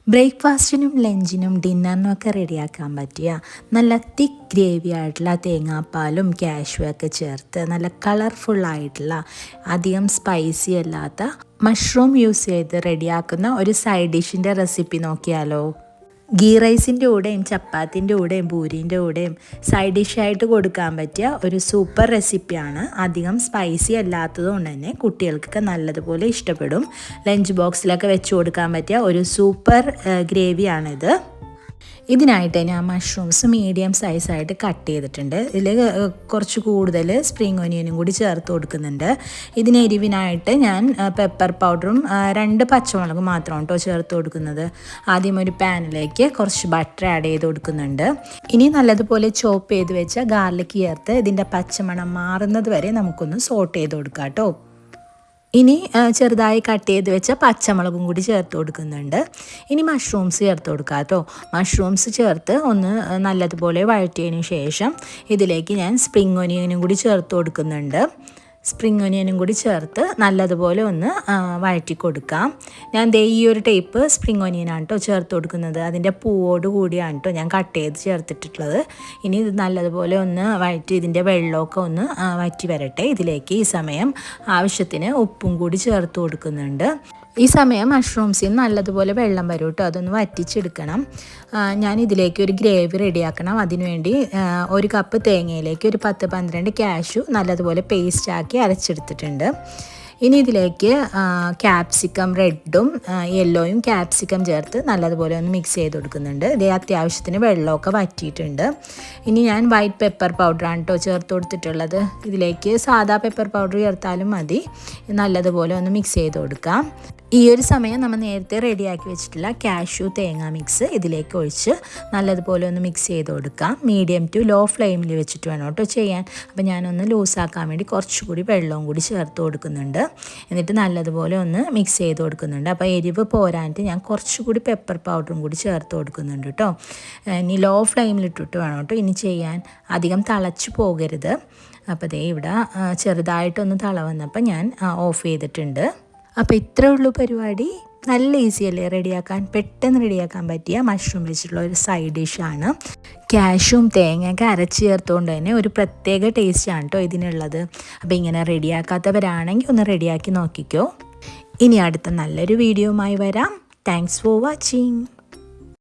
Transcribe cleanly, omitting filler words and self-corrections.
ബ്രേക്ക്ഫാസ്റ്റിനും ലഞ്ചിനും ഡിന്നറിനൊക്കെ റെഡിയാക്കാൻ പറ്റിയ നല്ല തിക്ക് ഗ്രേവി ആയിട്ടുള്ള തേങ്ങാപ്പാലും കാഷ്യൂ ഒക്കെ ചേർത്ത് നല്ല കളർഫുള്ളായിട്ടുള്ള അധികം സ്പൈസി അല്ലാത്ത മഷ്റൂം യൂസ് ചെയ്ത് റെഡിയാക്കുന്ന ഒരു സൈഡ് ഡിഷിൻ്റെ റെസിപ്പി നോക്കിയാലോ. ഗീ റൈസിൻ്റെ കൂടെയും ചപ്പാത്തിൻ്റെ കൂടെയും പൂരീൻ്റെ കൂടെയും സൈഡ് ഡിഷായിട്ട് കൊടുക്കാൻ പറ്റിയ ഒരു സൂപ്പർ റെസിപ്പിയാണ്. അധികം സ്പൈസി അല്ലാത്തത് കൊണ്ട് തന്നെ കുട്ടികൾക്കൊക്കെ നല്ലതുപോലെ ഇഷ്ടപ്പെടും. ലഞ്ച് ബോക്സിലൊക്കെ വെച്ച് കൊടുക്കാൻ പറ്റിയ ഒരു സൂപ്പർ ഗ്രേവിയാണിത്. ഇതിനായിട്ട് ഞാൻ മഷ്റൂംസ് മീഡിയം സൈസായിട്ട് കട്ട് ചെയ്തിട്ടുണ്ട്. ഇതിൽ കുറച്ച് കൂടുതൽ സ്പ്രിംഗ് ഒനിയനും കൂടി ചേർത്ത് കൊടുക്കുന്നുണ്ട്. ഇതിന് എരിവിനായിട്ട് ഞാൻ പെപ്പർ പൗഡറും 2 പച്ചമുളകും മാത്രമാണ് കേട്ടോ ചേർത്ത് കൊടുക്കുന്നത്. ആദ്യം ഒരു പാനിലേക്ക് കുറച്ച് ബട്ടർ ആഡ് ചെയ്ത് കൊടുക്കുന്നുണ്ട്. ഇനി നല്ലതുപോലെ ചോപ്പ് ചെയ്ത് വെച്ച ഗാർലിക് ചേർത്ത് ഇതിൻ്റെ പച്ചമണം മാറുന്നത് വരെ നമുക്കൊന്ന് സോട്ട് ചെയ്ത് കൊടുക്കാം കേട്ടോ. ഇനി ചെറുതായി കട്ട് ചെയ്ത് വെച്ച പച്ചമുളകും കൂടി ചേർത്ത് കൊടുക്കുന്നുണ്ട്. ഇനി മഷ്റൂംസ് ചേർത്ത് കൊടുക്കാം കേട്ടോ. മഷ്റൂംസ് ചേർത്ത് ഒന്ന് നല്ലതുപോലെ വഴറ്റിയതിന് ശേഷം ഇതിലേക്ക് ഞാൻ സ്പ്രിംഗ് ഒനിയനും കൂടി ചേർത്ത് കൊടുക്കുന്നുണ്ട്. സ്പ്രിംഗ് ഒനിയനും കൂടി ചേർത്ത് നല്ലതുപോലെ ഒന്ന് വഴറ്റി കൊടുക്കാം. ഞാൻ ഈ ഒരു ടൈപ്പ് സ്പ്രിംഗ് ഒനിയനാണ് കേട്ടോ ചേർത്ത് കൊടുക്കുന്നത്. അതിൻ്റെ പൂവോട് കൂടിയാണ് കേട്ടോ ഞാൻ കട്ട് ചെയ്ത് ചേർത്തിട്ടുള്ളത്. ഇനി ഇത് നല്ലതുപോലെ ഒന്ന് വഴറ്റി ഇതിൻ്റെ വെള്ളമൊക്കെ ഒന്ന് വറ്റി വരട്ടെ. ഇതിലേക്ക് ഈ സമയം ആവശ്യത്തിന് ഉപ്പും കൂടി ചേർത്ത് കൊടുക്കുന്നുണ്ട്. ഈ സമയം മഷ്റൂംസിൽ നിന്ന് നല്ലതുപോലെ വെള്ളം വരും കേട്ടോ. അതൊന്ന് വറ്റിച്ചെടുക്കണം. ഞാൻ ഇതിലേക്ക് ഒരു ഗ്രേവി റെഡിയാക്കണം. അതിനുവേണ്ടി 1 കപ്പ് തേങ്ങയിലേക്ക് ഒരു 10-12 കാഷ്യൂ നല്ലതുപോലെ പേസ്റ്റാക്കി അരച്ചെടുത്തിട്ടുണ്ട്. ഇനി ഇതിലേക്ക് ക്യാപ്സിക്കം റെഡും യെല്ലോയും ക്യാപ്സിക്കം ചേർത്ത് നല്ലതുപോലെ ഒന്ന് മിക്സ് ചെയ്ത് കൊടുക്കുന്നുണ്ട്. ഇതേ അത്യാവശ്യത്തിന് വെള്ളമൊക്കെ വറ്റിയിട്ടുണ്ട്. ഇനി ഞാൻ വൈറ്റ് പെപ്പർ പൗഡറാണ് കേട്ടോ ചേർത്ത് കൊടുത്തിട്ടുള്ളത്. ഇതിലേക്ക് സാദാ പെപ്പർ പൗഡർ ചേർത്താലും മതി. നല്ലതുപോലെ ഒന്ന് മിക്സ് ചെയ്ത് കൊടുക്കാം. ഈ ഒരു സമയം നമ്മൾ നേരത്തെ റെഡിയാക്കി വെച്ചിട്ടുള്ള കാഷ്യൂ തേങ്ങ മിക്സ് ഇതിലേക്ക് ഒഴിച്ച് നല്ലതുപോലെ ഒന്ന് മിക്സ് ചെയ്ത് കൊടുക്കാം. മീഡിയം ടു ലോ ഫ്ലെയിമിൽ വെച്ചിട്ട് വേണം കേട്ടോ ചെയ്യാൻ. അപ്പോൾ ഞാനൊന്ന് ലൂസാക്കാൻ വേണ്ടി കുറച്ചുകൂടി വെള്ളവും കൂടി ചേർത്ത് കൊടുക്കുന്നുണ്ട്. എന്നിട്ട് നല്ലതുപോലെ ഒന്ന് മിക്സ് ചെയ്ത് കൊടുക്കുന്നുണ്ട്. അപ്പോൾ എരിവ് പോരാഞ്ഞിട്ട് ഞാൻ കുറച്ചുകൂടി പെപ്പർ പൗഡറും കൂടി ചേർത്ത് കൊടുക്കുന്നുണ്ട് കേട്ടോ. ഇനി ലോ ഫ്ലെയിമിലിട്ടിട്ട് വേണം കേട്ടോ ഇനി ചെയ്യാൻ. അധികം തിളച്ച് പോകരുത്. അപ്പോൾ ദേ ഇവിടെ ചെറുതായിട്ടൊന്ന് തിള വന്നപ്പോൾ ഞാൻ ഓഫ് ചെയ്തിട്ടുണ്ട്. അപ്പോൾ ഇത്രേ ഉള്ളൂ പരിപാടി. നല്ല ഈസിയല്ലേ റെഡിയാക്കാൻ. പെട്ടെന്ന് റെഡിയാക്കാൻ പറ്റിയ മഷ്റൂം വെച്ചിട്ടുള്ള ഒരു സൈഡ് ഡിഷാണ്. കാഷ്യൂം തേങ്ങയൊക്കെ അരച്ച് ചേർത്തുകൊണ്ട് തന്നെ ഒരു പ്രത്യേക ടേസ്റ്റാണ് കേട്ടോ ഇതിനുള്ളത്. അപ്പോൾ ഇങ്ങനെ റെഡിയാക്കാത്തവരാണെങ്കിൽ ഒന്ന് റെഡിയാക്കി നോക്കിക്കോ. ഇനി അടുത്ത നല്ലൊരു വീഡിയോയുമായി വരാം. Thanks for watching.